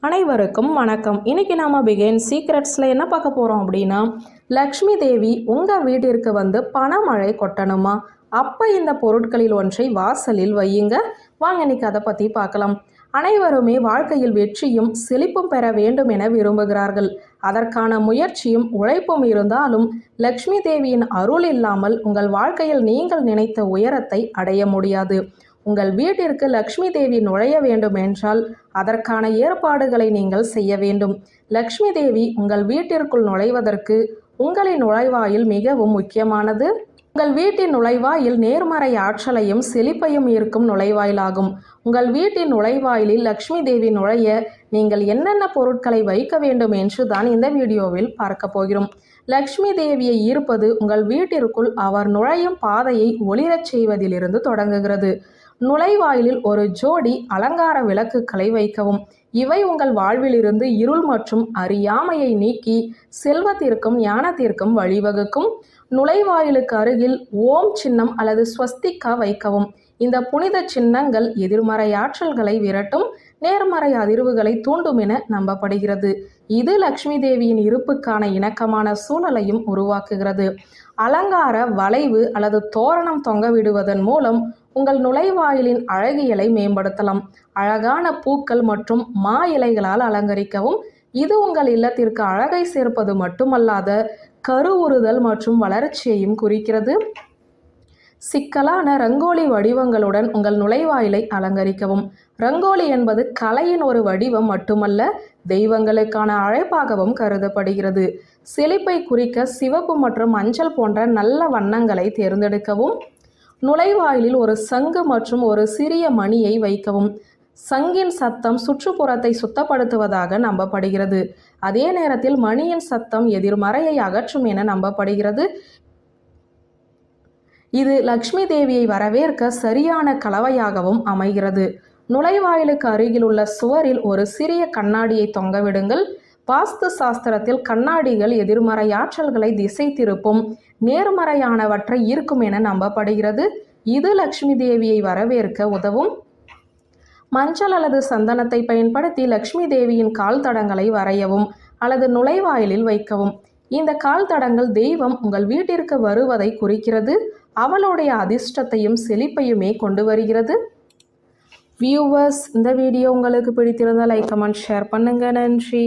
அனைவருக்கும் வணக்கம். இன்னைக்கு நாம பிகின் சீக்ரெட்ஸில் என்ன பார்க்க போகிறோம் அப்படின்னா, லக்ஷ்மி தேவி உங்கள் வீட்டிற்கு வந்து பணமழை கொட்டணுமா? அப்போ இந்த பொருட்களில் ஒன்றை வாசலில் வையுங்க. வாங்க இன்னைக்கு அதை பற்றி பார்க்கலாம். அனைவருமே வாழ்க்கையில் வெற்றியும் செழிப்பும் பெற வேண்டும் என விரும்புகிறார்கள். அதற்கான முயற்சியும் உழைப்பும் இருந்தாலும் லக்ஷ்மி தேவியின் அருள் இல்லாமல் உங்கள் வாழ்க்கையில் நீங்கள் நினைத்த உயரத்தை அடைய முடியாது. உங்கள் வீட்டிற்கு லக்ஷ்மி தேவி நுழைய வேண்டும் என்றால் அதற்கான ஏற்பாடுகளை நீங்கள் செய்ய வேண்டும். லக்ஷ்மி தேவி உங்கள் வீட்டிற்குள் நுழைவதற்கு உங்களின் நுழைவாயில் மிகவும் முக்கியமானது. உங்கள் வீட்டின் நுழைவாயில் நேர்மறை ஆற்றலையும் செழிப்பையும் இருக்கும் நுழைவாயிலாகும். உங்கள் வீட்டின் நுழைவாயிலில் லக்ஷ்மி தேவி நுழைய நீங்கள் என்னென்ன பொருட்களை வைக்க வேண்டும் என்று தான் இந்த வீடியோவில் பார்க்க போகிறோம். லக்ஷ்மி தேவியை ஈர்ப்பது உங்கள் வீட்டிற்குள் அவர் நுழையும் பாதையை ஒளிரச் செய்வதிலிருந்து தொடங்குகிறது. நுழைவாயிலில் ஒரு ஜோடி அலங்கார விளக்குகளை வைக்கவும். இவை உங்கள் வாழ்விலிருந்து இருள் மற்றும் அறியாமையை நீக்கி செல்வத்திற்கும் ஞானத்திற்கும் வழிவகுக்கும். நுழைவாயிலுக்கு அருகில் ஓம் சின்னம் அல்லது ஸ்வஸ்திகா வைக்கவும். இந்த புனித சின்னங்கள் எதிர்மறை ஆற்றல்களை விரட்டும், நேர்மறை அதிர்வுகளை தூண்டும் என நம்பப்படுகிறது. இது லக்ஷ்மி தேவியின் இருப்புக்கான இணக்கமான சூழலையும் உருவாக்குகிறது. அலங்கார வளைவு அல்லது தோரணம் தொங்கவிடுவதன் மூலம் உங்கள் நுழைவாயிலின் அழகியலை மேம்படுத்தலாம். அழகான பூக்கள் மற்றும் மா இலைகளால் அலங்கரிக்கவும். இது உங்கள் இல்லத்திற்கு அழகை சேர்ப்பது மட்டுமல்லாத கருவுறுதல் மற்றும் வளர்ச்சியையும் குறிக்கிறது. சிக்கலான ரங்கோலி வடிவங்களுடன் உங்கள் நுழைவாயிலை அலங்கரிக்கவும். ரங்கோலி என்பது கலையின் ஒரு வடிவம் மட்டுமல்ல, தெய்வங்களுக்கான அழைப்பாகவும் கருதப்படுகிறது. செழிப்பை குறிக்க சிவப்பு மற்றும் மஞ்சள் போன்ற நல்ல வண்ணங்களை தேர்ந்தெடுக்கவும். நுழைவாயிலில் ஒரு சங்கு மற்றும் ஒரு சிறிய மணியை வைக்கவும். சங்கின் சத்தம் சுற்றுப்புறத்தை சுத்தப்படுத்துவதாக நம்பப்படுகிறது. அதே நேரத்தில் மணியின் சத்தம் எதிர்மறையை அகற்றும் என நம்பப்படுகிறது. இது லக்ஷ்மி தேவியை வரவேற்க சரியான கலவையாகவும் அமைகிறது. நுழைவாயிலுக்கு அருகில் உள்ள சுவரில் ஒரு சிறிய கண்ணாடியை தொங்கவிடுங்கள். வாஸ்து சாஸ்திரத்தில் கண்ணாடிகள் எதிர்மறை ஆற்றல்களை திசை திருப்பும், நேர்மறையானவற்றை ஈர்க்கும் என நம்பப்படுகிறது. இது லக்ஷ்மி தேவியை வரவேற்க உதவும். மஞ்சள் அல்லது சந்தனத்தை பயன்படுத்தி லக்ஷ்மி தேவியின் கால் தடங்களை வரையவும் அல்லது நுழைவாயிலில் வைக்கவும். இந்த கால் தடங்கள் தெய்வம் உங்கள் வீட்டிற்கு வருவதை குறிக்கிறது. அவளுடைய அதிர்ஷ்டத்தையும் செழிப்பையுமே கொண்டு வருகிறது. வியூவர்ஸ், இந்த வீடியோ உங்களுக்கு பிடித்திருந்தால் லைக், கமெண்ட், ஷேர் பண்ணுங்க. நன்றி.